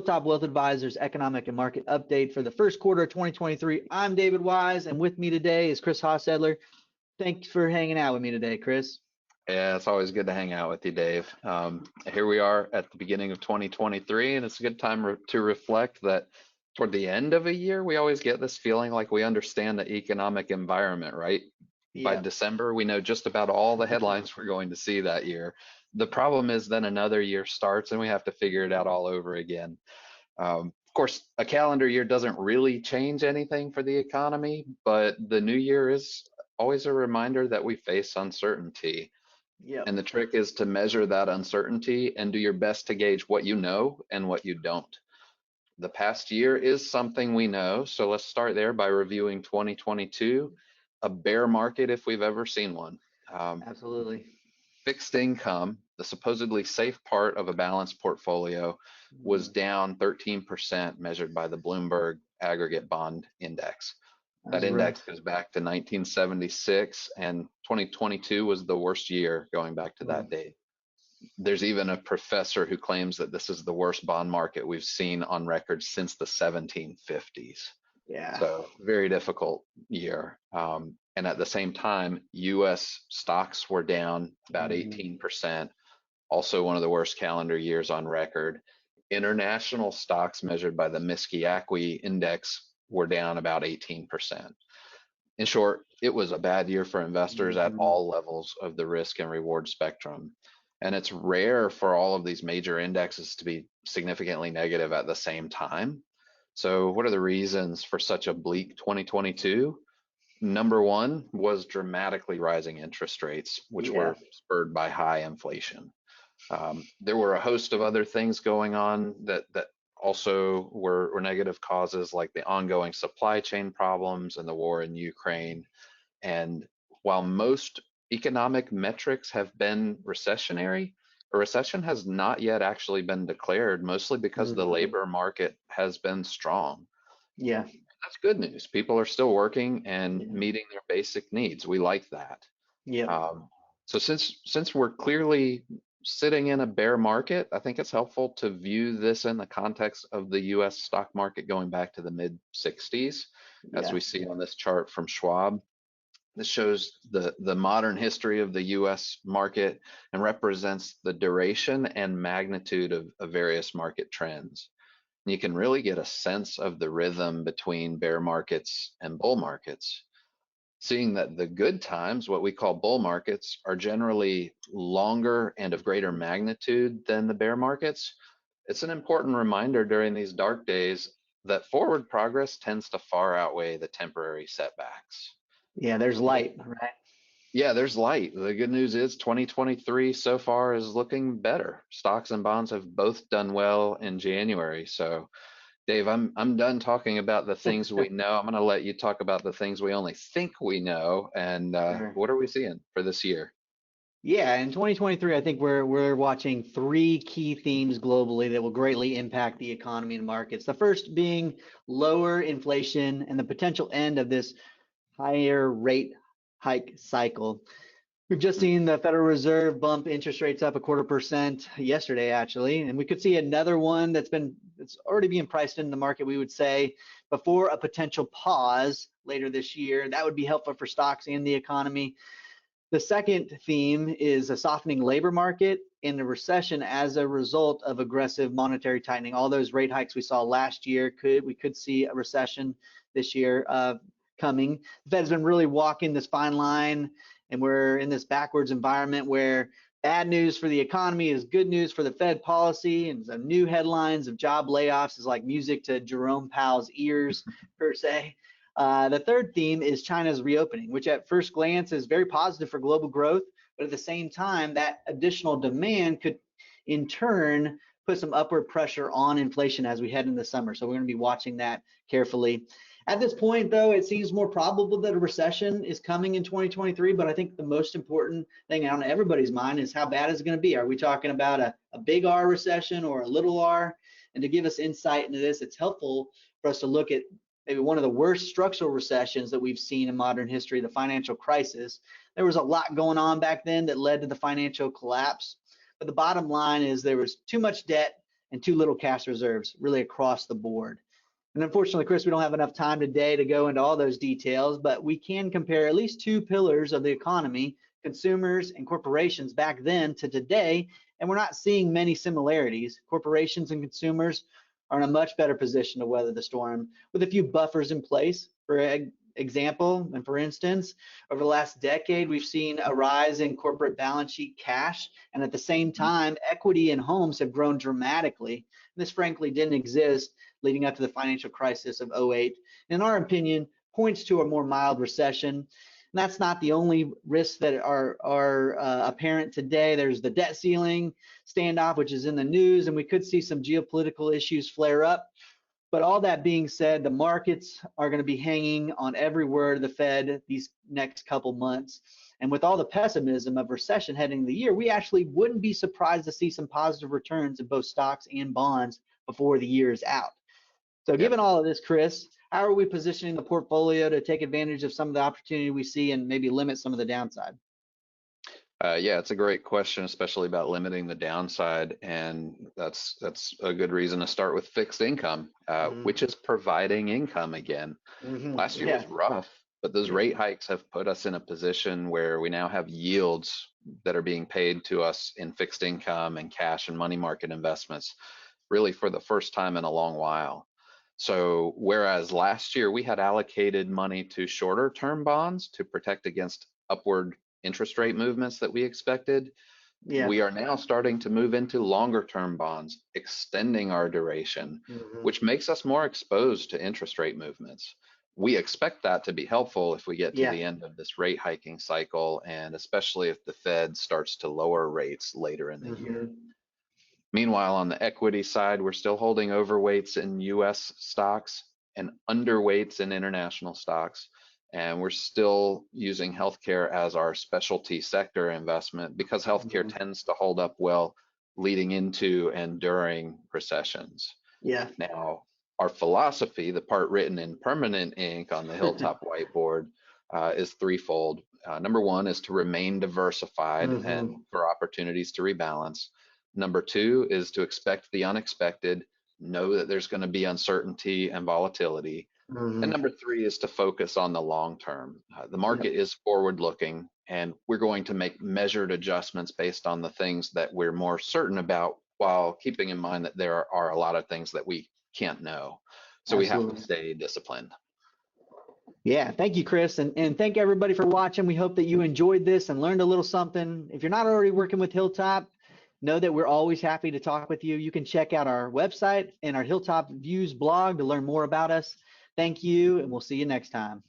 Hilltop Wealth Advisors Economic and Market Update for the first quarter of 2023. I'm David Wise, and with me today is Chris Hossedler. Thanks for hanging out with me today, Chris. Yeah, it's always good to hang out with you, Dave. Here we are at the beginning of 2023, and it's a good time to reflect that toward the end of a year, we always get this feeling like we understand the economic environment, right? By December, we know just about all the headlines we're going to see that year. The problem is then another year starts and we have to figure it out all over again. Of course, a calendar year doesn't really change anything for the economy, but the new year is always a reminder that we face uncertainty. And the trick is to measure that uncertainty and do your best to gauge what you know and what you don't. The past year is something we know, so let's start there by reviewing 2022, a bear market if we've ever seen one. Absolutely. Fixed income, the supposedly safe part of a balanced portfolio, was down 13% measured by the Bloomberg Aggregate Bond Index. That index goes back to 1976, and 2022 was the worst year going back to that date. There's even a professor who claims that this is the worst bond market we've seen on record since the 1750s. Yeah. So very difficult year. And at the same time, U.S. stocks were down about 18%, also one of the worst calendar years on record. International stocks measured by the Miskiyakwi Index were down about 18%. In short, it was a bad year for investors at all levels of the risk and reward spectrum. And it's rare for all of these major indexes to be significantly negative at the same time. So what are the reasons for such a bleak 2022? Number one was dramatically rising interest rates, which were spurred by high inflation. There were a host of other things going on that also were negative causes, like the ongoing supply chain problems and the war in Ukraine. And while most economic metrics have been recessionary, a recession has not yet actually been declared, mostly because the labor market has been strong. Yeah. That's good news. People are still working and meeting their basic needs. We like that. Yeah. So since we're clearly sitting in a bear market, I think it's helpful to view this in the context of the U.S. stock market going back to the mid 60s, as we see on this chart from Schwab. This shows the modern history of the U.S. market and represents the duration and magnitude of various market trends. You can really get a sense of the rhythm between bear markets and bull markets. Seeing that the good times, what we call bull markets, are generally longer and of greater magnitude than the bear markets, it's an important reminder during these dark days that forward progress tends to far outweigh the temporary setbacks. Yeah, there's light, right? Yeah, there's light. The good news is 2023 so far is looking better. Stocks and bonds have both done well in January. So, Dave, I'm done talking about the things we know. I'm going to let you talk about the things we only think we know. And what are we seeing for this year? Yeah, in 2023, I think we're watching three key themes globally that will greatly impact the economy and markets. The first being lower inflation and the potential end of this higher rate hike cycle. We've just seen the Federal Reserve bump interest rates up 0.25% yesterday, actually, and we could see another one that's already being priced in the market, we would say, before a potential pause later this year. That would be helpful for stocks and the economy. The second theme is a softening labor market and a recession as a result of aggressive monetary tightening. All those rate hikes we saw last year, we could see a recession this year coming. The Fed's been really walking this fine line, and we're in this backwards environment where bad news for the economy is good news for the Fed policy, and some new headlines of job layoffs is like music to Jerome Powell's ears, per se. The third theme is China's reopening, which at first glance is very positive for global growth, but at the same time, that additional demand could in turn put some upward pressure on inflation as we head into the summer. So we're going to be watching that carefully. At this point, though, it seems more probable that a recession is coming in 2023, but I think the most important thing on everybody's mind is how bad is it going to be? Are we talking about a big R recession or a little r? And to give us insight into this, it's helpful for us to look at maybe one of the worst structural recessions that we've seen in modern history, the financial crisis. There was a lot going on back then that led to the financial collapse. But the bottom line is there was too much debt and too little cash reserves, really across the board. And unfortunately, Chris, we don't have enough time today to go into all those details, but we can compare at least two pillars of the economy, consumers and corporations back then to today, and we're not seeing many similarities. Corporations and consumers are in a much better position to weather the storm with a few buffers in place. For example, and for instance, over the last decade, we've seen a rise in corporate balance sheet cash, and at the same time, equity in homes have grown dramatically. This frankly didn't exist leading up to the financial crisis of '08. In our opinion, points to a more mild recession. And that's not the only risks that are apparent today. There's the debt ceiling standoff, which is in the news, and we could see some geopolitical issues flare up. But all that being said, the markets are going to be hanging on every word of the Fed these next couple months. And with all the pessimism of recession heading into the year, we actually wouldn't be surprised to see some positive returns in both stocks and bonds before the year is out. So given all of this, Chris, how are we positioning the portfolio to take advantage of some of the opportunity we see and maybe limit some of the downside? Yeah, it's a great question, especially about limiting the downside, and that's a good reason to start with fixed income, which is providing income again. Last year was rough, but those rate hikes have put us in a position where we now have yields that are being paid to us in fixed income and cash and money market investments, really for the first time in a long while. So whereas last year we had allocated money to shorter term bonds to protect against upward interest rate movements that we expected, we are now starting to move into longer term bonds, extending our duration, which makes us more exposed to interest rate movements. We expect that to be helpful if we get to the end of this rate hiking cycle, and especially if the Fed starts to lower rates later in the year. Meanwhile, on the equity side, we're still holding overweights in US stocks and underweights in international stocks. And we're still using healthcare as our specialty sector investment because healthcare tends to hold up well leading into and during recessions. Now, our philosophy, the part written in permanent ink on the Hilltop whiteboard, is threefold. Number one is to remain diversified and for opportunities to rebalance. Number two is to expect the unexpected, know that there's going to be uncertainty and volatility. And number three is to focus on the long term. The market is forward looking, and we're going to make measured adjustments based on the things that we're more certain about, while keeping in mind that there are a lot of things that we can't know. So we have to stay disciplined. Yeah, thank you, Chris. And thank everybody for watching. We hope that you enjoyed this and learned a little something. If you're not already working with Hilltop, know that we're always happy to talk with you. You can check out our website and our Hilltop Views blog to learn more about us. Thank you, and we'll see you next time.